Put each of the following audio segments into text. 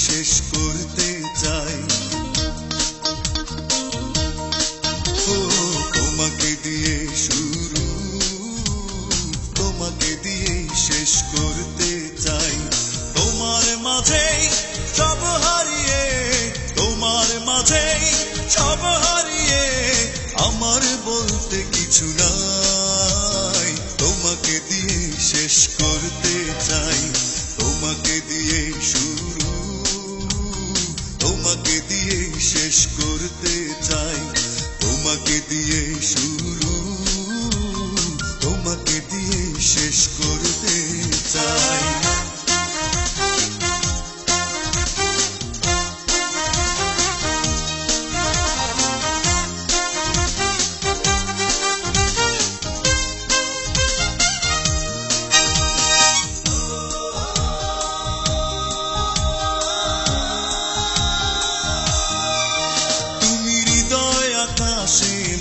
শেষ করতে চাই। ও তোমাকে দিয়ে শুরু, তোমাকে দিয়ে শেষ করতে চাই। তোমার মাঝেই সব হারিয়ে, তোমার মাঝেই সব হারিয়ে আমার বলতে কিছু নাই। তোমাকে দিয়ে শেষ করতে চাই, তোমাকে দিয়ে শুরু, তোমাকে দিয়ে শেষ করতে চাই। তোমাকে দিয়ে শুরু, তোমাকে দিয়ে শেষ করতে চাই।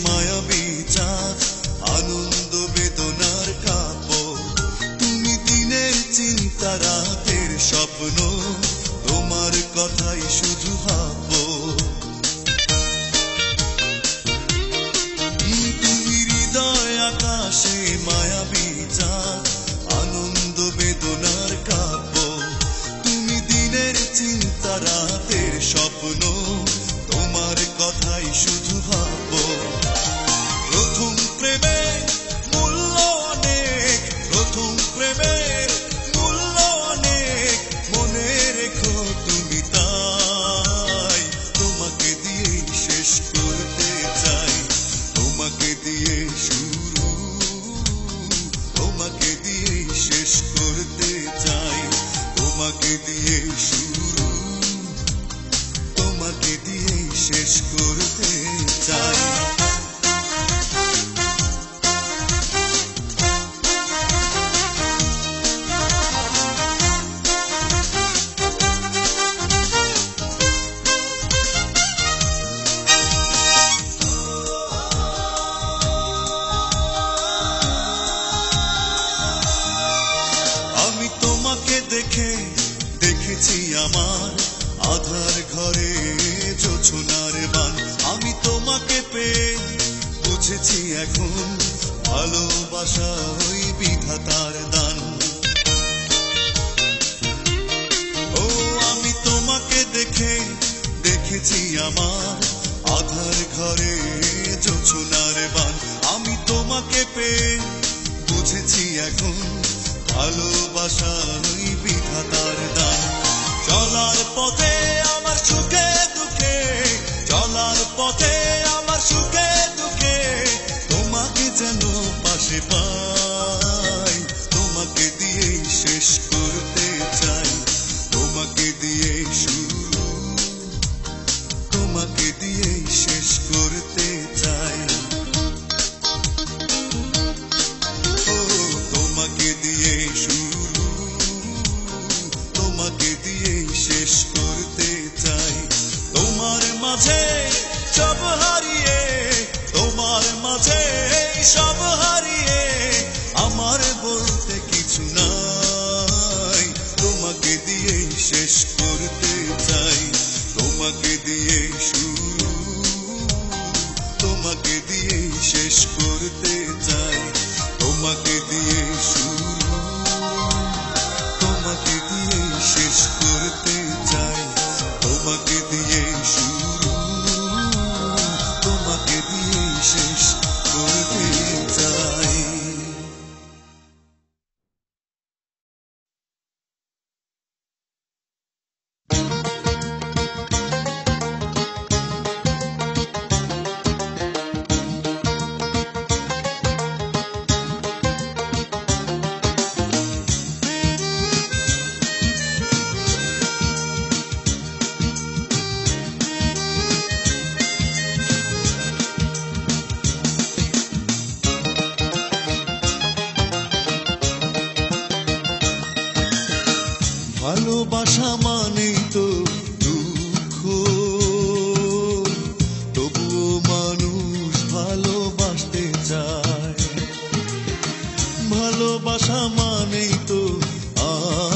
মায়াবী চাঁদ, আনন্দ বেদনার কাপড়, তুমি দিনের চিন্তা রাতের স্বপ্ন, তোমার কথাই শুধু ভাবো। তুমি হৃদয় আকাশে মায়াবী চাঁদ, আনন্দ বেদনার কাপড়, তুমি দিনের চিন্তা রাতের স্বপ্ন, তোমার কথাই শুধু ভাবো। প্রথম প্রেমের মূল্য অনেক, প্রথম প্রেমের মূল্য অনেক, মনে রেখো তুমি তাই। তোমাকে দিয়ে শেষ করতে চাই, তোমাকে দিয়ে শুরু, তোমাকে দিয়ে শেষ করতে চাই। তোমাকে দিয়ে শুরু, তোমাকে দিয়ে শেষ করতে চাই। আমি তোমাকে দেখে দেখেছি আমার আধার ঘরে জোছনার বান। আমি তোমাকে পেয়ে বুঝেছি এখন ভালোবাসা ওই বিধাতার দান। ও আমি তোমাকে দেখে দেখেছি আমার আধার ঘরে জোছনার বান। আমি তোমাকে পেয়ে বুঝেছি এখন ভালোবাসা ওই বিধাতার দান। চলার পথে আমার সুখে দুঃখে, চলার পথে আমার সুখে দুঃখে তোমাকে যেন পাশে পাই। তোমাকে দিয়ে শেষ করতে চাই, তোমাকে দিয়ে শুরু, তোমাকে দিয়ে শেষ করতে চাই। ও তোমাকে দিয়ে শুরু, তোমাকে দিয়ে শেষ করতে চাই। তোমার মাঝে সব হারিয়ে, তোমার মাঝে সব হারিয়ে আমার বলতে কিছু নাই। তোমাকে দিয়ে শেষ করতে চাই, তোমাকে দিয়ে শুরু, তোমাকে দিয়ে শেষ করতে চাই। তোমাকে দিয়ে শুরু, তোমাকে দিয়ে শেষ করতে চাই। তোমাকে দিয়ে শুরু, তোমাকে দিয়ে শেষ করতে চাই। ভালোবাসা মানেই তো দুঃখ, তবুও মানুষ ভালোবাসতে চায়। ভালোবাসা মানেই তো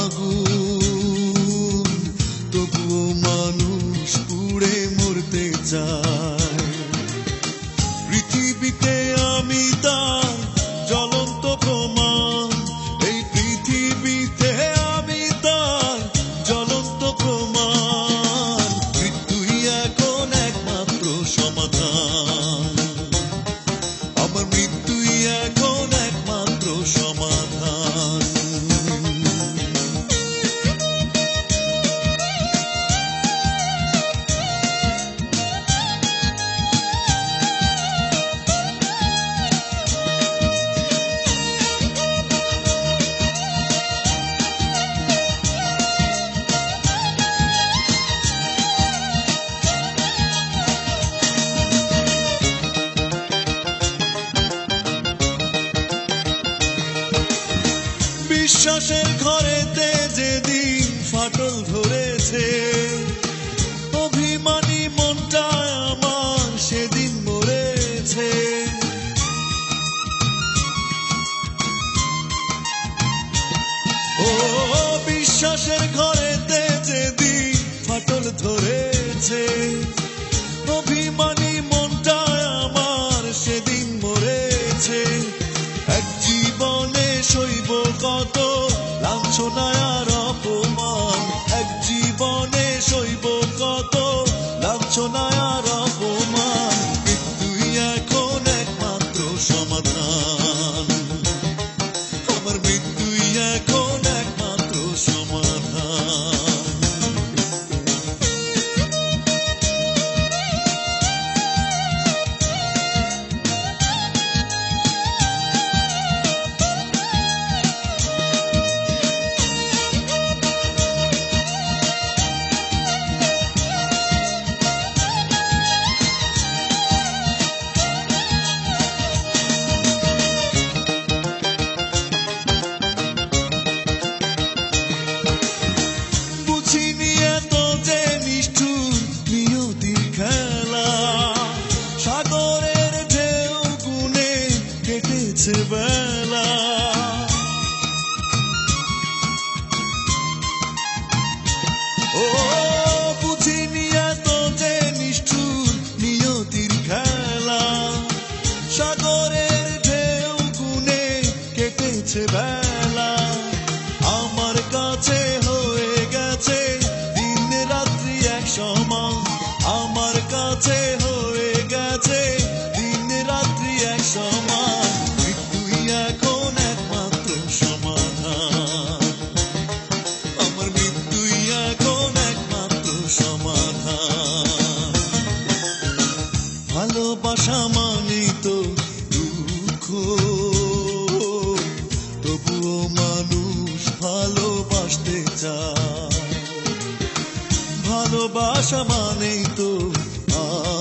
আগুন, তবুও চাই। পৃথিবীতে আমি তার জ্বলন্ত প্রমাণ, এই পৃথিবীতে আমি তার জ্বলন্ত প্রমাণ। মৃত্যুই এখন একমাত্র সমাধান, আমার মৃত্যুই এখন একমাত্র সমাধান। বিশ্বাসের ঘরেতে যেদিন ফাটল ধরেছে, অভিমানী মনটা আমার সেদিন মরেছে। ও বিশ্বাসের ঘরেতে যেদিন ফাটল ধরেছে, অভিমানী মনটা আমার সেদিন মরেছে। এক জীবনে সইব কত লাঞ্ছনা আর অপমান, এক জীবনে সইব কত লাঞ্ছনা আর অপমান। মৃত্যুই এখন একমাত্র সমাধান, আমার মৃত্যুই এখন একমাত্র সমাধান। বেলা ও বুঝিনি এত যে নিষ্ঠুর নিয়তির খেলা, সাগরের ঢেউ গুনে কেটেছে বেলা। আমার কাছে হয়ে গেছে দিন রাত্রি এক সমান, আমার কাছে হয়ে গেছে দিন রাত্রি এক সমান। এখন একমাত্র সমাধান, আমার মৃত্যুই এখন একমাত্র সমাধান। ভালোবাসা মানেই তো দুঃখ, তবুও মানুষ ভালোবাসতে চায়। ভালোবাসা মানেই তো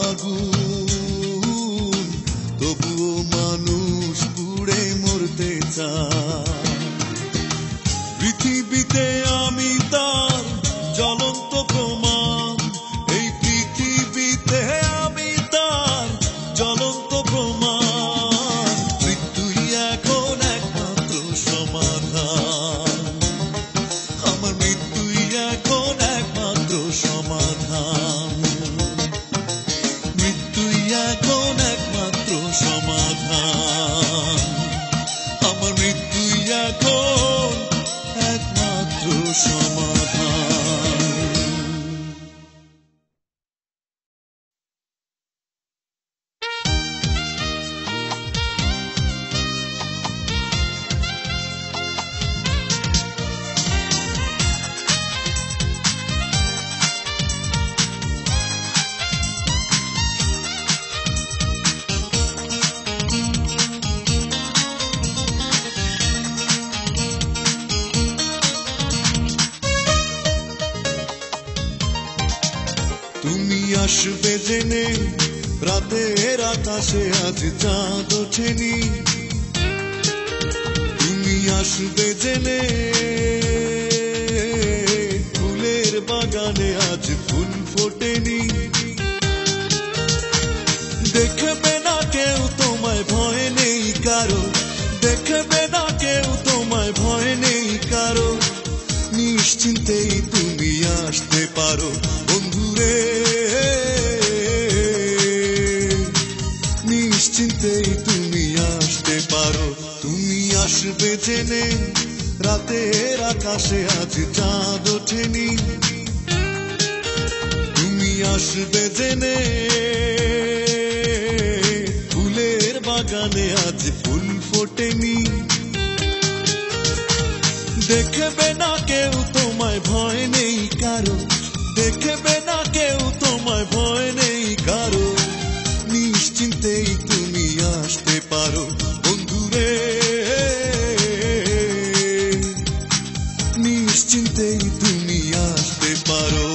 আগুন, তবুও মানুষ পুড়ে মরতে চায়। পৃথিবীতে আমি তার জ্বলন্ত প্রমাণ, এই পৃথিবীতে আমি তার জ্বলন্ত প্রমাণ। মৃত্যুই এখন একমাত্র সমাধান, আমার মৃত্যুই এখন একমাত্র সমাধান। মৃত্যুই এখন একমাত্র সমাধান, আমার মৃত্যুই এখন একমাত্র সমাধান। আসবে জেনে রাতের আকাশে আজ চাঁদ ওঠেনি, তুমি আসবে জেনে ফুলের বাগানে আজ ফুল ফোটেনি। দেখবে না কেউ তোমায়, ভয় নেই কারো, দেখবে না কেউ তোমায়, ভয় নেই কারো। নিশ্চিন্তেই তুমি আসতে পারো বন্ধুরে, নিশ্চিন্তেই তুমি আসতে পারো। তুমি আসবে জেনে রাতের আকাশে আজ চাঁদ ওঠেনি। তুমি আসবে জেনে ফুলের বাগানে আজ ফুল ফোটেনি। দেখবে না কেউ তোমায়, ভয় নেই কারো। দেখবে না কেউ তোমায়, ভয় নেই কারো। নিশ্চিন্তেই তুমি আসতে পারো বন্ধুরে, নিশ্চিন্তেই তুমি আসতে পারো।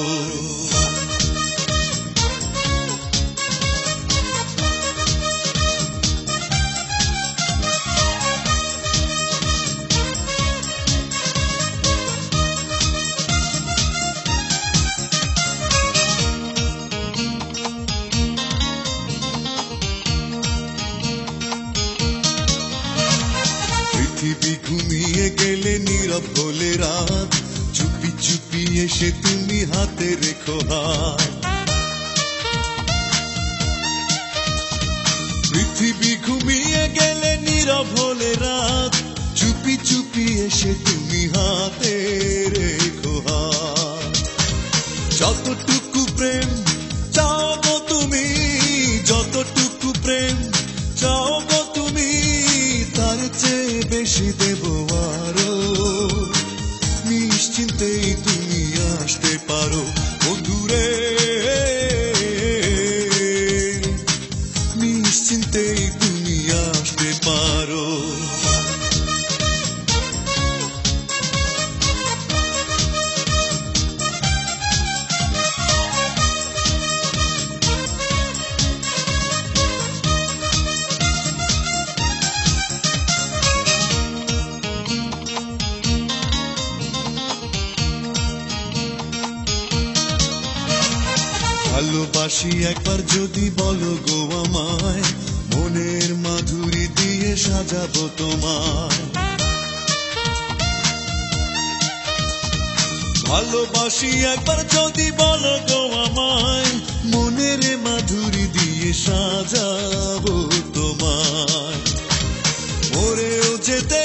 পৃথিবী ঘুমিয়ে গেলে নীরব হলে রাত, চুপি চুপি এসে তুমি হাতে রেখো হাত। পৃথিবী ঘুমিয়ে গেলে নীরব হলে রাত, চুপি চুপি এসে তুমি হাতে রেখো হাত। যতটুকু প্রেম চাও গো তুমি, যতটুকু প্রেম চাও গো তুমি, তার চেয়ে বেশি দেব আরো। নিশ্চিন্তেই তুমি আসতে পারো বন্ধুরে, নিশ্চিন্তেই তুমি আসতে পারো। ভালোবাসি একবার যদি বলো গো আমায়, মনের মাধুরী দিয়ে সাজাবো তোমায়। ভালোবাসি একবার যদি বলো গো আমায়, মনের মাধুরী দিয়ে সাজাবো তোমায়। ওরেও যেতে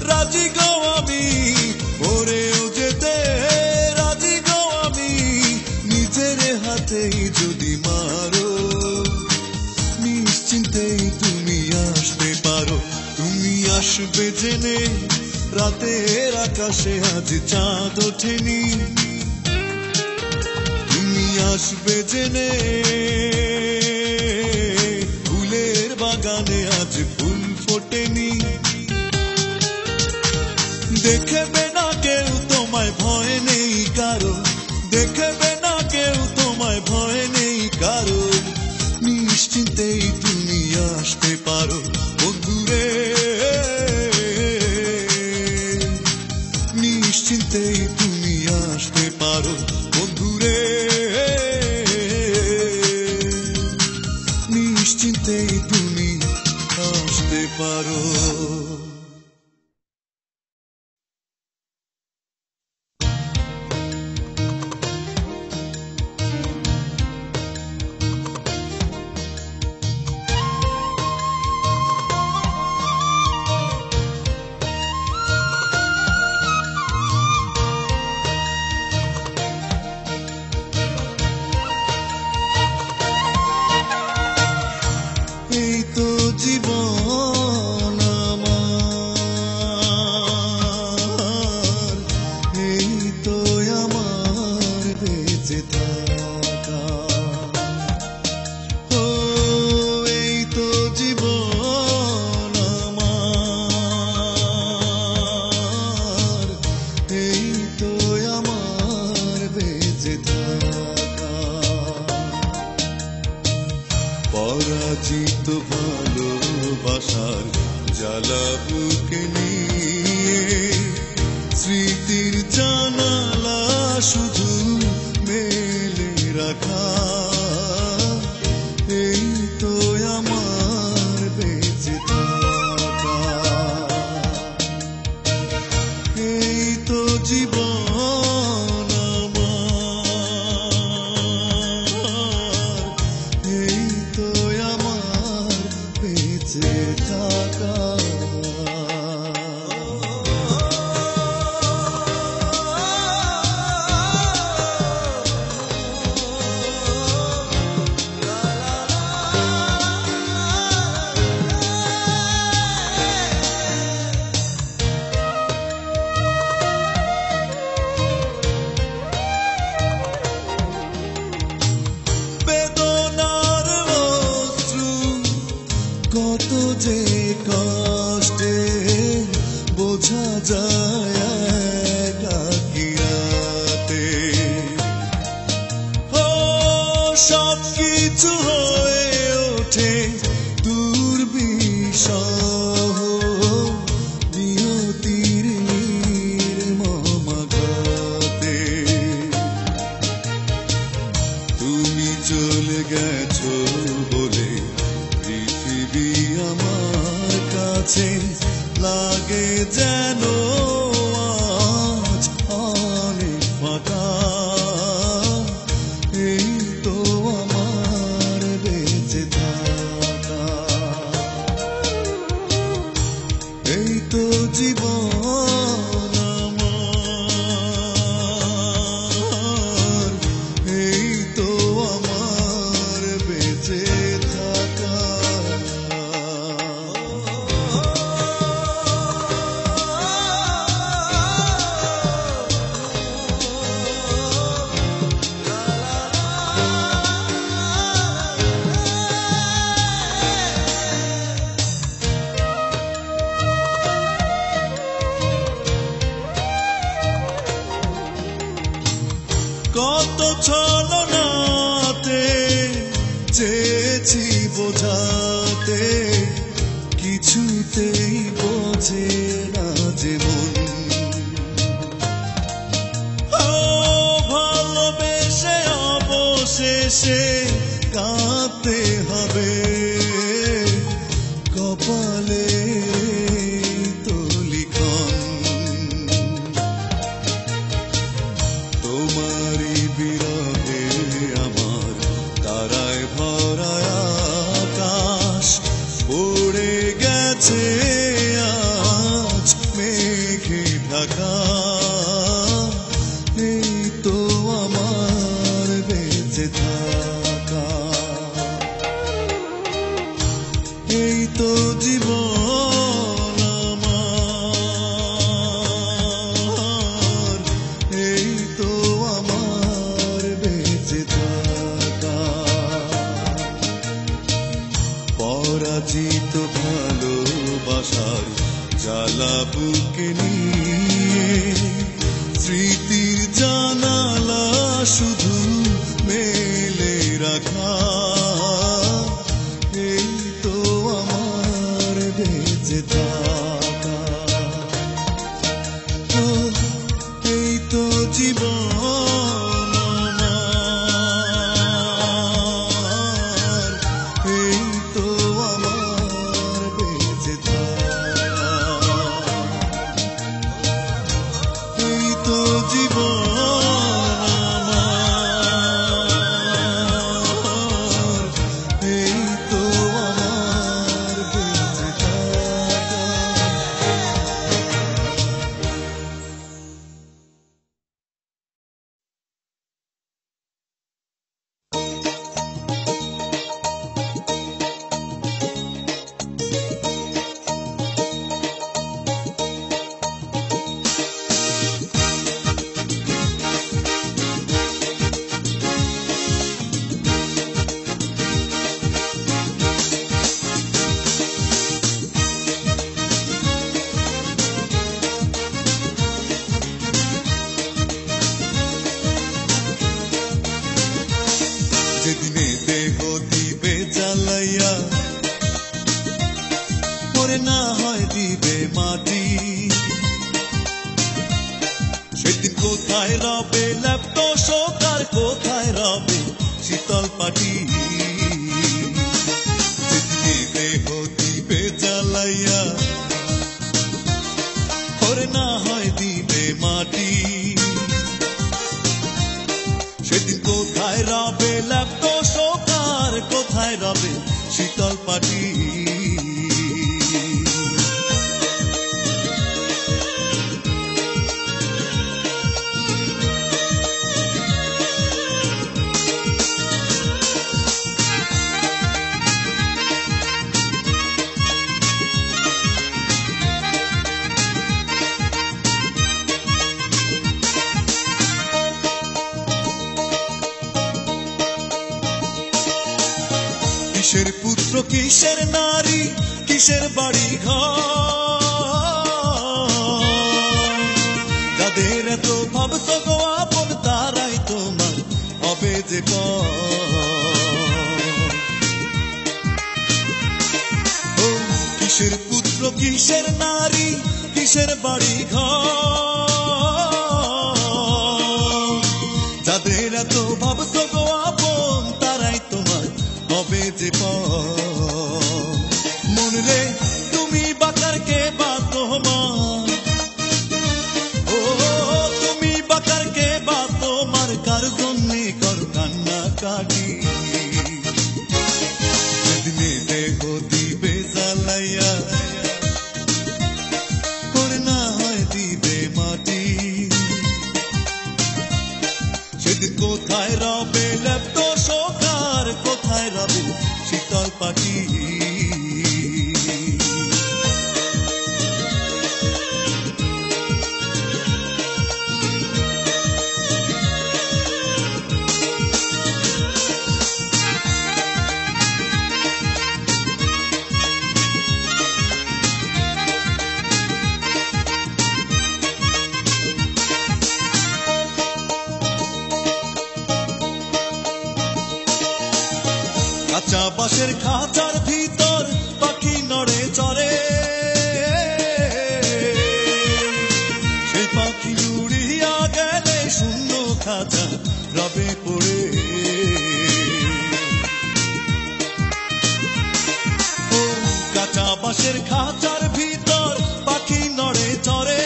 রাজি গো আমি, ওরেও যেতে রাজি গো আমি, নিজের হাতেই যদি মারো। নিশ্চিন্তেই তুমি আসতে পারো। তুমি আসবে জেনে রাতের আকাশে আজ চাঁদ ওঠেনি। তুমি আসবে জেনে ফুলের বাগানে আজ ফুল ফোটেনি। দেখবে না কেউ তোমায়, ভয় নেই কারো। দেখবে না কেউ তোমায়, ভয় নেই কারো। নিশ্চিন্তেই তুমি আসতে পারো বন্ধুরে, নিশ্চিন্তেই তুমি আসতে পারো বন্ধুরে, নিশ্চিন্তেই তুমি আসতে পারো। এই তো জীবন আমার, এই তো আমার বেঁচে থাকা। ও এই তো জীবন আমার, এই তো আমার বেঁচে থাকা। পরাজিত ভালোবাসার জ্বালা বুকে নিয়ে, স্মৃতির জানালা শুধু মেলে রাখা। এই তো আমার বেঁচে থাকা, এই তো জীবন আমার, এই তো আমার কিছু হয়ে ওঠে দুর্বিষহ নিয়তির নির্মমাঘাতে। তুমি চলে গেছো বলে পৃথিবী আমার কাছে লাগে যেন আজ অনেক ফাঁকা। এই তো আমার বেঁচে থাকা, এই তো জীবন আমার, এই তো আমার বেঁচে থাকা। কত ছলনাতে চেয়েছি বোঝাতে, কিছুতেই বোঝে না যে মন। ভালোবেসে অবশেষে কাঁদতে হবে, কপালে তো লিখন। তোমারই বিরহে আমার তারায় ভরা আকাশ পড়ে গেছে আজ মেঘে ঢাকা। এই তো আমার বেঁচে থাকা, এই তো জীবন আমার, এই তো আমার বেঁচে থাকা। পরাজিত ভালোবাসার জ্বালা বুকে নিয়ে স্মৃতির জানালা শুধু মেলে রাখা। এই তো আমার বেঁচে থাকা, এই তো জীবন আমার, এই তো আমার বেঁচে থাকা, এই তো জীবন আমার, এই তো আমার বেঁচে থাকা। যেদিনে দেহ দিবে জ্বালাইয়া, পরে না হয় দিবে মাটি, সেদিন কোথায় রবে ল্যাপ্ত শোকার, কোথায় রবে শীতল পাটি। যেদিনে দেহ দিবে জ্বালাইয়া, পরে না হয় দিবে মাটি, সেদিন কোথায় রবে ল্যাপ্ত শোকার, কোথায় রবে শীতল পাটি। কিসের পুত্র কিসের নারী, কিসের বাড়ি ঘর, যাদের এত ভাবতো গো আপন, তারাই তোমার হবে যে পর। কিসের পুত্র কিসের নারী কিসের বাড়ি ঘর, যাদের এত ভাবতো গো আপন তারাই তোমার হবে যে পর। মন রে তুমি বাঁকার কে বা তোমার, ও তুমি বাঁকার কে বা তোমার, কার জন্যে কর কান্না কাটি। সেদিনে দেহ দিবে জ্বালাইয়া করে না হয় দিবে মাটি, সেদিন কোথায় রবে লেপ্ত শোকার, কোথায় রবে শীতল পাটি। কাঁচা বাঁশের খাঁচার ভিতর পাখি নড়ে চড়ে, সেই পাখি উড়িয়া গেলে শূন্য খাঁচা রবে পড়ে। ও কাঁচা বাঁশের খাঁচার ভিতর পাখি নড়ে চড়ে,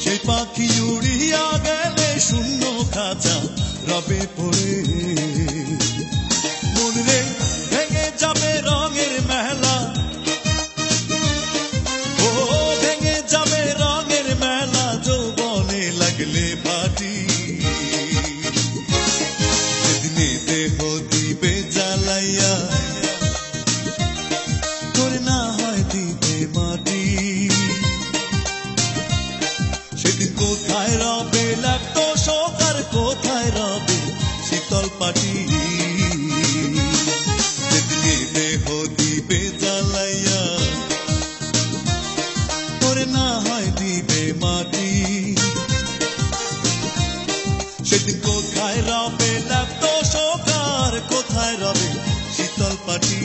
সেই পাখি উড়িয়া গেলে শূন্য খাঁচা রবে পড়ে। মন রে ভেঙে যাবে রঙের মেলা, ও ভেঙে যাবে রঙের মেলা, যৌবনে লাগলে ভাটি। সেদিনে দেহ দিবে জ্বালাইয়া করে না হয় দিবে মাটি, সেদিন কোথায় রবে লেপ্ত শোকার, কোথায় রবে শীতল পাটি। সেদিনে দেহ দিবে জ্বালাইয়া করে না হয় দিবে মাটি, সেদিন কোথায় রবে লেপ্ত শোকার, কোথায় রবে শীতল পাটি।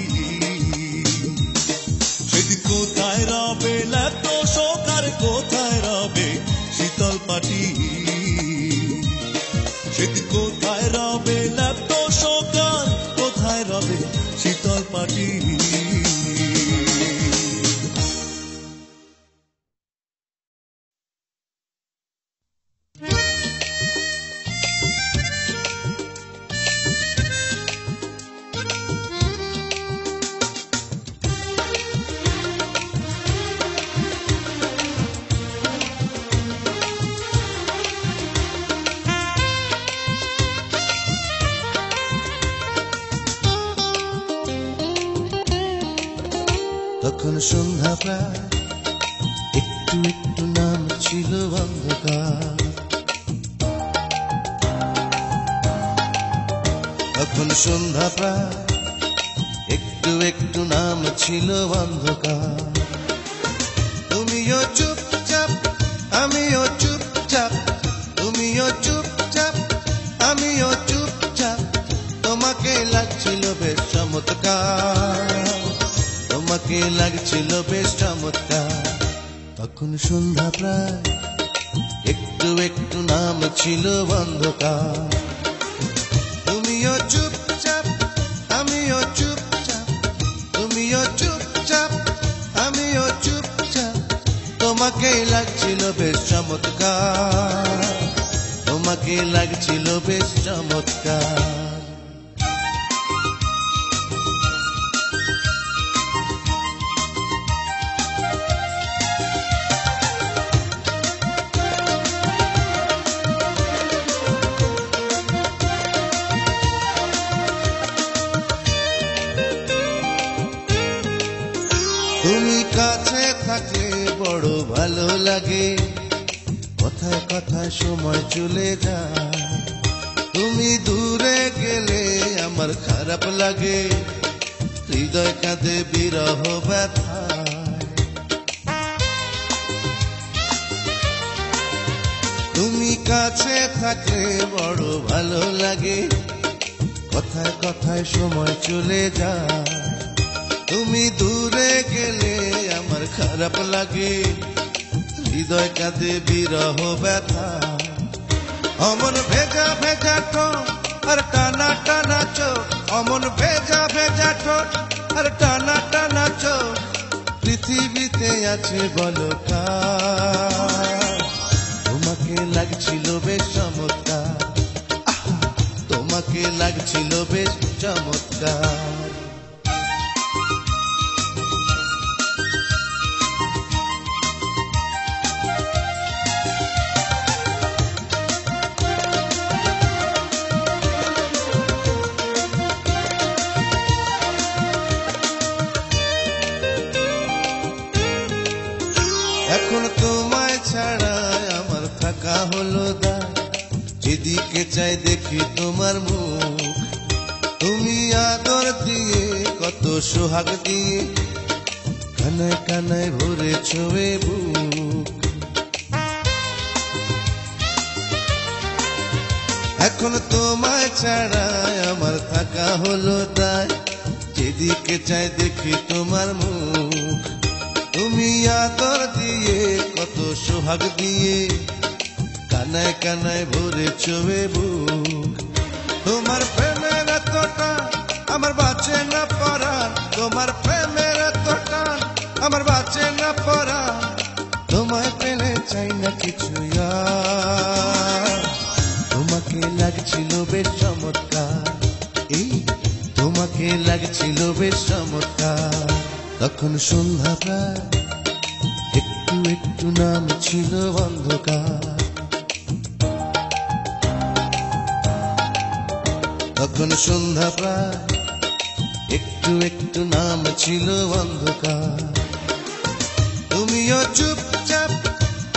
সেদিন কোথায় রবে লেপ্ত শোকার, কোথায় রবে শীতল পাটি। সেদিন কোথায় রবে লেপ্ত শোকার, কোথায় রবে শীতল পাটি। তখন সন্ধ্যা প্রায়, একটু একটু নাম ছিল অন্ধকার। তখন সন্ধ্যা প্রায়, একটু একটু নাম ছিল অন্ধকার। তুমিও চুপচাপ আমিও চুপচাপ, তুমিও চুপচাপ আমিও চুপচাপ, তোমাকে লাগছিল বেশ চমৎকার, তোমাকে লাগছিল বেশ চমৎকার। তখন সন্ধ্যা প্রায়, একটু একটু নাম ছিল অন্ধকার। তুমিও চুপচাপ আমিও চুপচাপ, তুমিও চুপচাপ আমিও চুপচাপ, তোমাকে লাগছিল বেশ চমৎকার, তোমাকে লাগছিল বেশ চমৎকার। তুমি কাছে থাকলে বড় ভালো লাগে, কথায় কথায় সময় চলে যায়। তুমি দূরে গেলে আমার খারাপ লাগে, হৃদয় কাঁদে বিরহ ব্যথায়। তুমি কাছে থাকলে বড় ভালো লাগে, কথায় কথায় সময় চলে যায়। তুমি দূরে গেলে আমার খারাপ লাগে, হৃদয় কাঁদে বিরহ ব্যথা। অমন ভেজা ভেজা ঠোঁট আর টানা টানা চোখ, অমন ভেজা ভেজা ঠোঁট আর টানা টানা চোখ, পৃথিবীতে আছে বলো কার? তোমাকে লাগছিল বেশ চমৎকার, তোমাকে লাগছিল বেশ চমৎকার। এখন তোমায় ছাড়া আমার থাকা হলো দায়, যেদিকে চাই দেখি তোমার মুখ। তুমি আদর দিয়ে কত সোহাগ দিয়ে কানায় কানায় ভরেছ এ বুক। এখন তোমায় ছাড়া আমার থাকা হলো দায়, যেদিকে চাই দেখি তোমার মুখ। তুমি আদর দিয়ে কত সোহাগ দিয়ে কানায় কানায় ভরেছ এ বুক। তোমার প্রেমের এতটা আমার বাঁচে না পরাণ, তোমার প্রেমের এতটা আমার বাঁচে না পরাণ। তোমায় পেলে চাই না কিছু আর। তোমাকে লাগছিল বেশ চমৎকার, এই তোমাকে লাগছিল বেশ চমৎকার। তখন সন্ধ্যা প্রায়, একটু একটু নাম ছিল অন্ধকার। তখন সন্ধ্যা প্রায়, একটু একটু নাম ছিল অন্ধকার। তুমিও চুপচাপ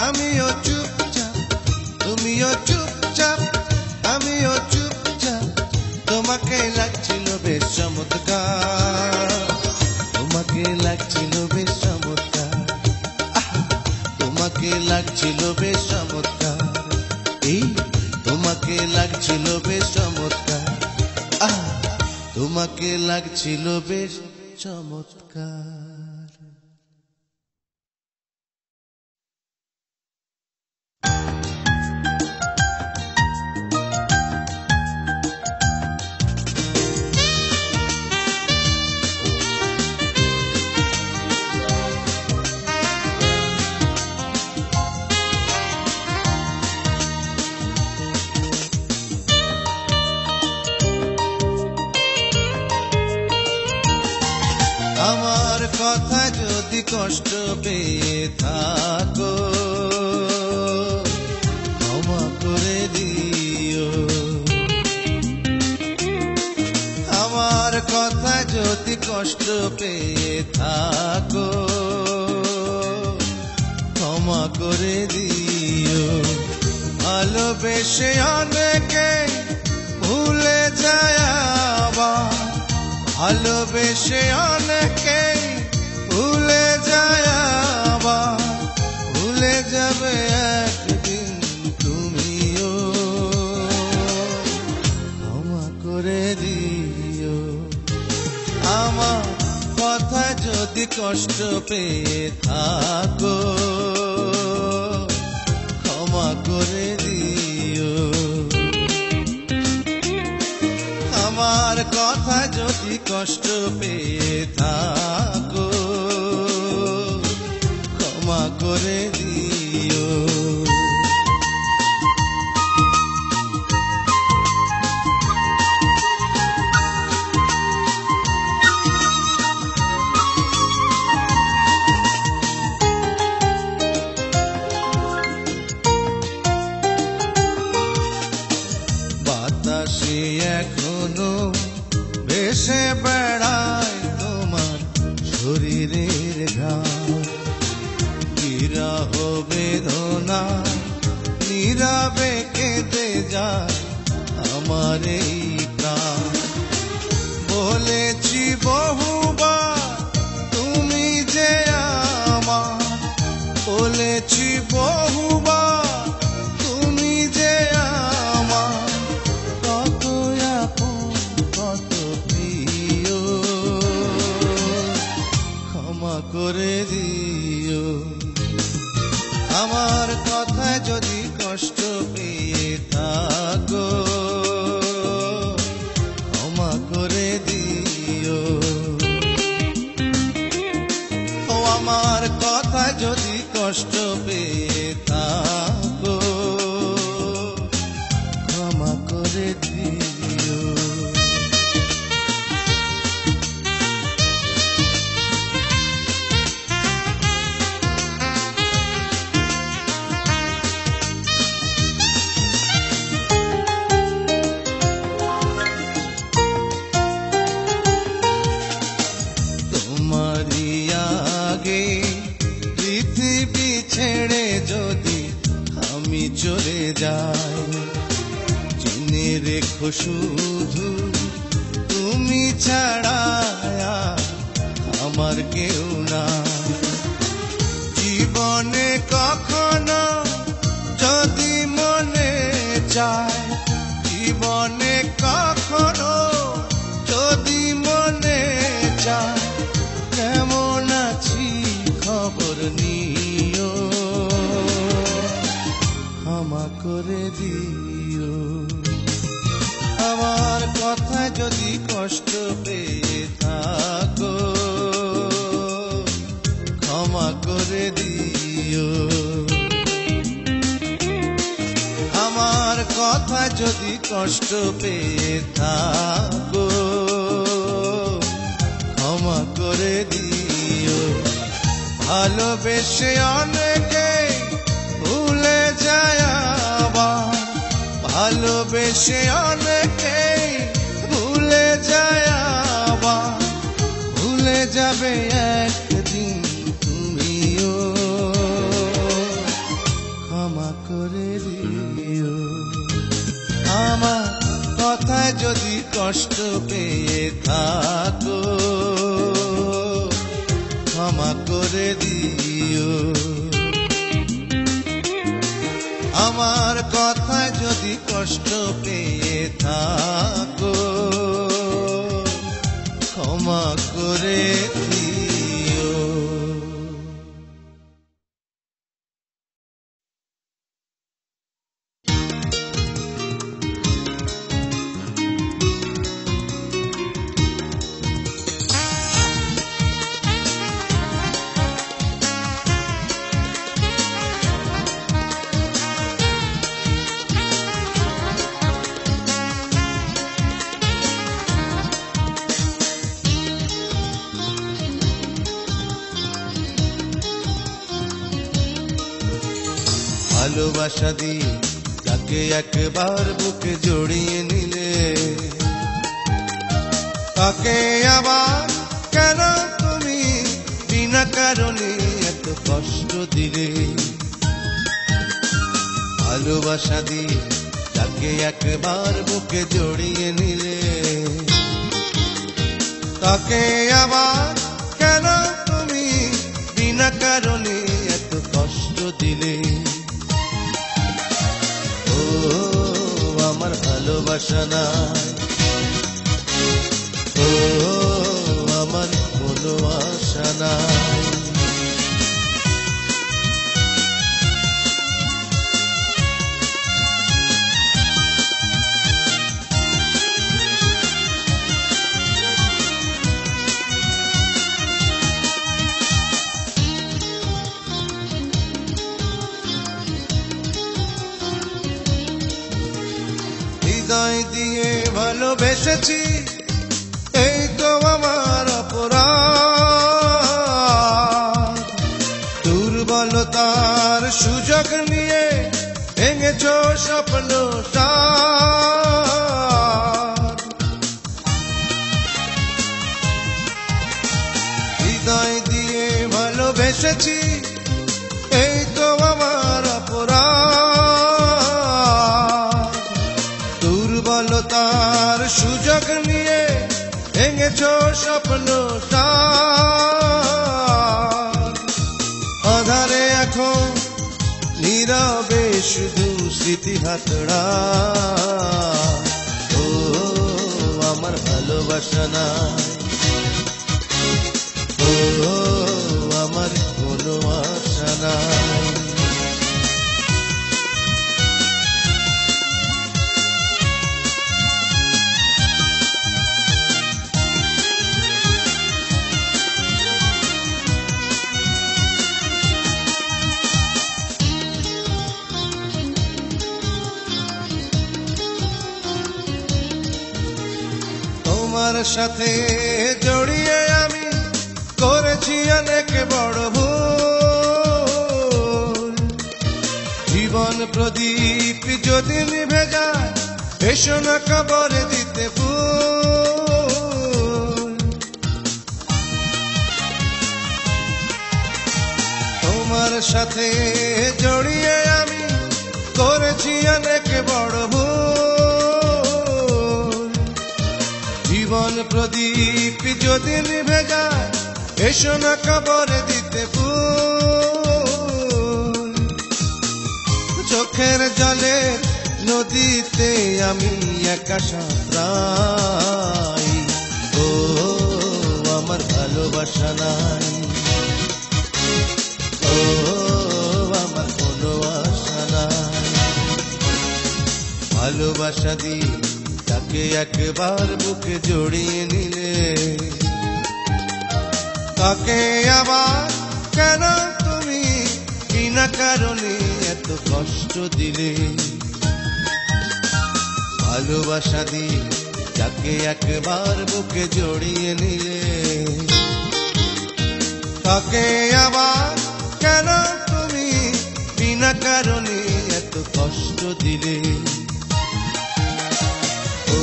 আমিও চুপচাপ, তুমিও চুপচাপ আমিও চুপচাপ। তোমাকে লাগছিল বেশ চমৎকার, তোমাকে লাগছিল বেশ চমৎকার, তোমাকে লাগছিল বেশ চমৎকার, এই তোমাকে লাগছিল বেশ চমৎকার, তোমাকে লাগছিল বেশ চমৎকার। আমার কথা যদি কষ্ট পেয়ে থাকো, ক্ষমা করে দিও। আমার কথা যদি কষ্ট পেয়ে থাকো, ক্ষমা করে দিও। ভালোবেসে অনেকে ভুলে যায় আবার, ভালোবেসে অনেকে ভুলে যায় আবার, ভুলে যাবে একদিন তুমিও। ক্ষমা করে দিও। আমার কথা যদি কষ্ট পেয়ে থাকো, ক্ষমা করে দিও। আমার কথা যদি কষ্ট পেয়ে থাকো, ক্ষমা করে দিও। বাতাসে এখনো ভেসে বেড়ায় তোমার শরীরের ঘাম। বিরহ বেদনা নীরবে কেঁদে যায় আমার এই প্রাণ। বলেছি বহুবার তুমি যে আমার, বলেছি বহুবার তুমি যে আমার। কত আপন কত প্রিয়, যায়। জেনে রেখো শুধু তুমি ছাড়া আমার কেউ না। জীবনে কখনো যদি মনে চায়, জীবনে কখনো যদি মনে চায়, কেমন আছি খবর নিও, ক্ষমা করে দিও। আমার কথা যদি কষ্ট পেয়ে থাকো, ক্ষমা করে দিও। আমার কথা যদি কষ্ট পেয়ে থাকো, ক্ষমা করে দিও। ভালোবেসে অনেকে ভুলে যায় আবার, ভালোবেসে অনেকে ভুলে যায় আবার, ভুলে যাবে একদিন তুমিও, ক্ষমা করে দিও। আমার কথায় যদি কষ্ট পেয়ে থাকো, ক্ষমা করে দিও। আমার কথায় যদি কষ্ট পেয়ে থাকো, ক্ষমা করে দিও। ভালোবাসা দিয়ে যাকে একবার বুকে জড়িয়ে নিলে, তাকে আবার কেন তুমি বিনা কারণে এত কষ্ট দিলে? ভালোবাসা দিয়ে যাকে একবার বুকে জড়িয়ে নিলে, তাকে আবার কেন তুমি বিনা কারণে এত কষ্ট দিলে? আমার ভালোবাসা নাই, ও আমার কোনো আশা নাই। হৃদয় দিয়ে ভালোবেসেছি, এই তো আমার অপরাধ। দুর্বলতার সুযোগ নিয়ে ভেঙেছ স্বপ্ন সার। হৃদয় দিয়ে ভালোবেসেছি, এই তো আমার অপরাধ। দুর্বলতার সুযোগ নিয়ে ভেঙেছ স্বপ্ন সার। আধারে এখন নীরবে শুধু স্মৃতি হাতড়া। ও আমার ভালোবাসা না, ও আমার কোনো আশা নাই। তোমার সাথে জড়িয়ে আমি করেছি অনেক বড় ভুল। জীবন প্রদীপ যদি নিভে যায়, এসো না কবরে দিতে ফুল। তোমার সাথে জড়িয়ে আমি করেছি অনেক প্রদীপ যদি নিভে যায়, এসো না কবরে দিতে ফুল। চোখের জলে নদীতে আমি একা সাঁতরাই, ও আমার ভালোবাসা নাই, ও আমার কোনো আশা নাই। ভালোবাসা দিয়ে তাকে একবার বুকে জড়িয়ে নিলে, তাকে আবার কেন তুমি বিনা কারণে এত কষ্ট দিলে? ভালোবাসা দিয়ে যাকে একবার বুকে জড়িয়ে নিলে, তাকে আবার কেন তুমি বিনা কারণে এত কষ্ট দিলে? ও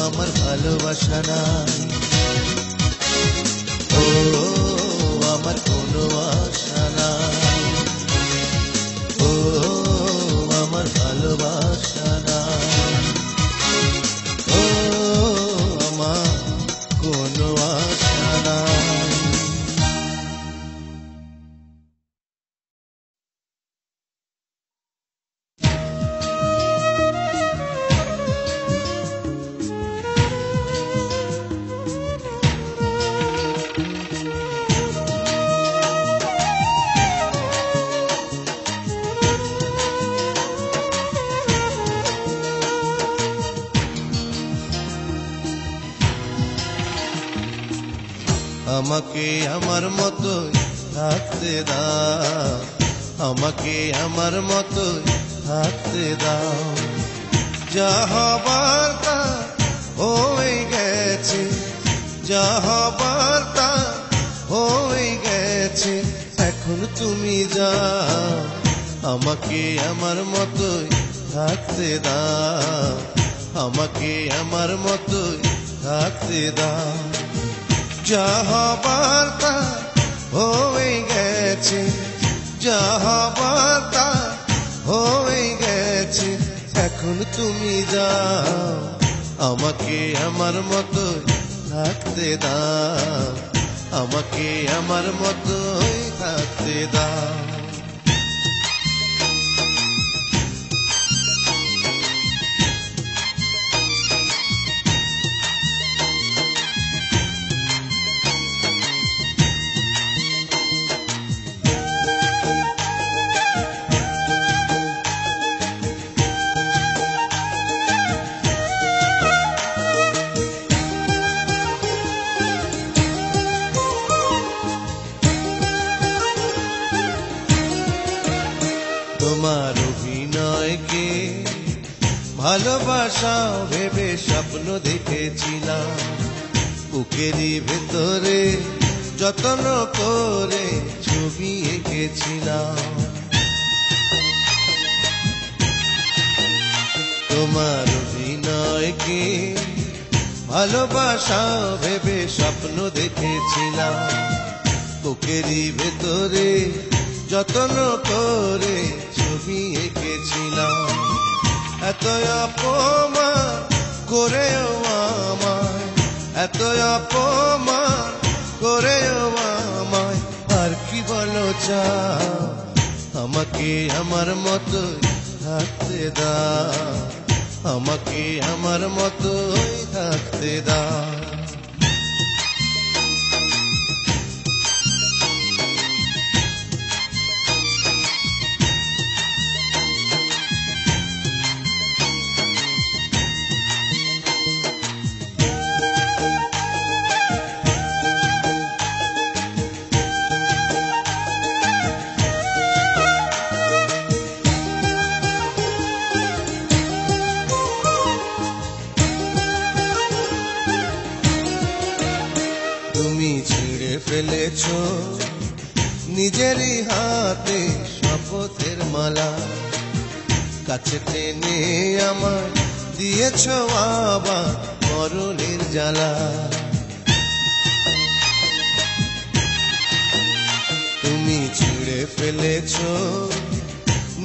আমার ভালোবাসা নাই, ও আমার কোনো আশা নাই, ও আমার ভালোবাসা নাই, ও আমার কোনো আশা নাই। আমাকে আমার মতোই থাকতে দাও, আমাকে আমার মতোই থাকতে দাও। যা হবার তা হয়ে গেছে, যা হবার তা হয়ে গেছে, এখন তুমি যাও। আমাকে আমার মতোই থাকতে দাও, আমাকে আমার মতোই থাকতে দাও। যা হবার তা হয়ে গেছে, যা হবার তা হয়ে গেছে, এখন তুমি যাও। আমাকে আমার মতোই থাকতে দাও, আমাকে আমার মতোই থাকতে দাও। তোমার অভিনয়কে ভালোবাসা ভেবে স্বপ্ন দেখেছিলাম, বুকেরই ভেতরে যত্ন করে ছবি এঁকেছিলাম। তোমার অভিনয়কে ভালোবাসা ভেবে স্বপ্ন দেখেছিলাম, বুকেরই ভেতরে যত্ন করে ছবি এঁকেছিলাম। এত অপমান করেও আমায়, এত অপমান করেও আমায়, আর কি বলো চাও? আমাকে আমার মতোই থাকতে দাও, আমাকে আমার মতোই থাকতে দাও। তুমি ছিঁড়ে ফেলেছো নিজেরই হাতে শপথের মালা, কাছে টেনে আমায় দিয়েছো আবার মরণের জ্বালা। তুমি ছিঁড়ে ফেলেছো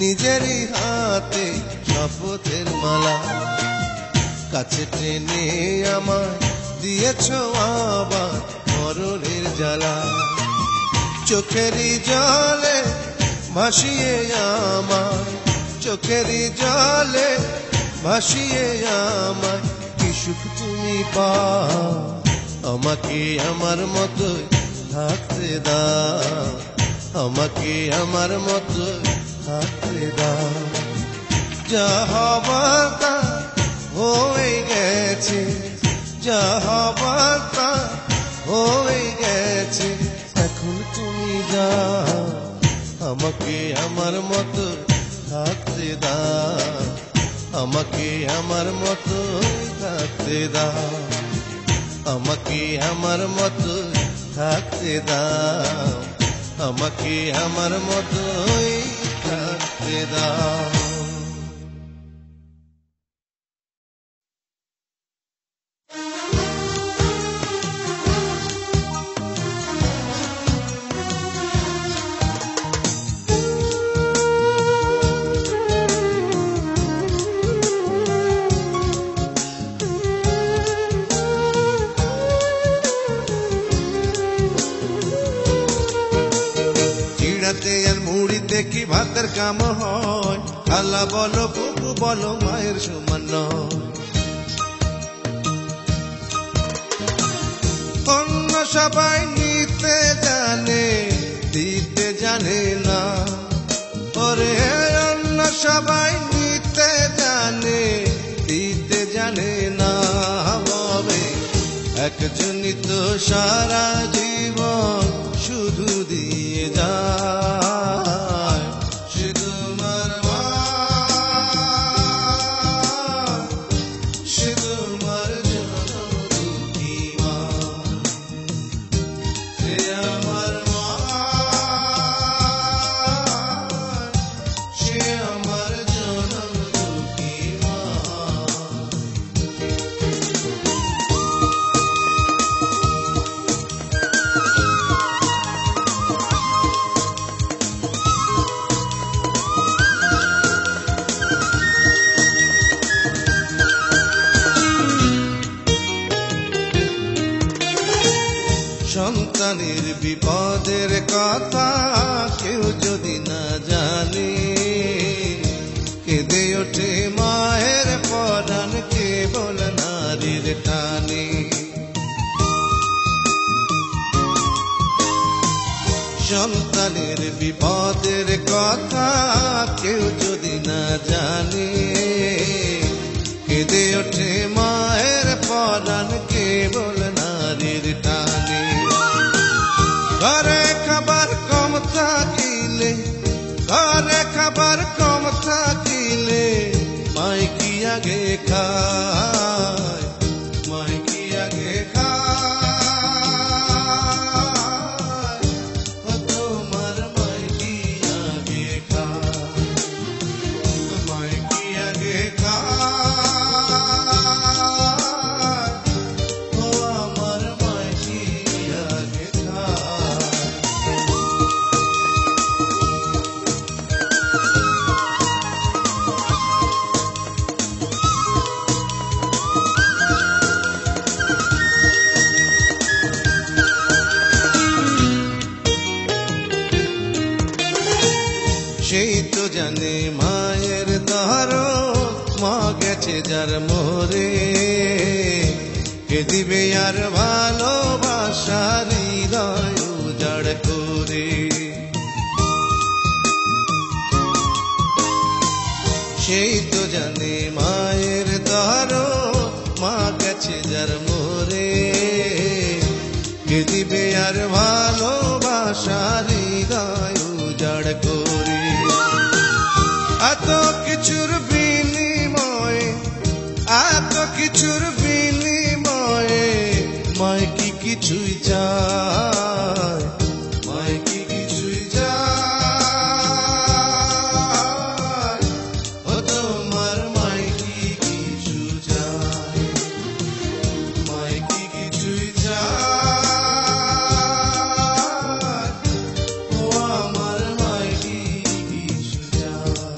নিজেরই হাতে শপথের মালা, কাছে টেনে আমায় দিয়েছো আবার মরণের জ্বালা। চোখেরই জলে ভাসিয়ে আমায়, চোখেরই জলে ভাসিয়ে আমায় কি সুখ তুমি পাও। আমাকে আমার মতোই থাকতে দাও, আমাকে আমার মতোই থাকতে দাও। যা হবার তা হয়ে গেছে, যা হবার তা হয়ে গেছে, এখন তুমি যাও, আমাকে আমার মতো থাকতে দাও, আমাকে আমার মতো থাকতে দাও, আমাকে আমার মতো থাকতে দাও, আমাকে আমার মতোই থাকতে দাও। কি ভাতের কাম হয়, খালা বলো বুবু বলো মায়ের সমান নয়। অন্য সবাই নিতে জানে দিতে জানে না, ওরে অন্য সবাই নিতে জানে দিতে জানে না। ভাবে একজনই তো সারা জীবন শুধু দিয়ে যায়, সে তোমার মা, সে তোমার জনমী মা, সে আমার মা, সে আমার জনমী মা। সন্তানের বিপদের কথা কেউ যদি না জানে, কেঁদে ওঠে মায়ের পরাণ কেবল নারীর টানে। সন্তানের বিপদের কথা কেউ যদি না জানে, কেঁদে ওঠে মায়ের পরাণ কেবল নারীর টানে। ঘরে খাবার কম থাকিলে, ঘরে খাবার কম থাকিলে মাই কি আগে খায়, মাই কি আগে খায়, ও তোমার মাই কি আগে খায়, মাই কি আগে খায়, ও আমার মাই কি আগে খায়। সেই তো জানে মায়ের দরদ, মা গেছে যার মোরে, কে দিবে আর ভালোবাসার হৃদয় উজাড় করে। সেই তো জানে মায়ের দরদ, মা গেছে যার মোরে, কে দিবে আর ভালোবাসার হৃদয় উজাড় করে। এত কিছুর বিনিময়ে, এত কিছুর বিনিময়ে মায় কি কিছুই চায়, মায় কি কিছুই চায়, ও তোমার মায় কি কিছু চায়, মায় কি কিছুই চায়, ও আমার মায় কি কিছু চায়।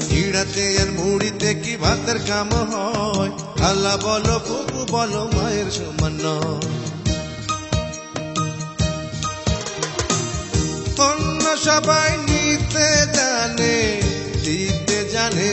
চিড়াতে আর মুড়িতে কি ভাতের কাম হয়? খালা বলো ফুপু বলো মায়ের সমান নয়। অন্য সবাই নিতে জানে, দিতে জানে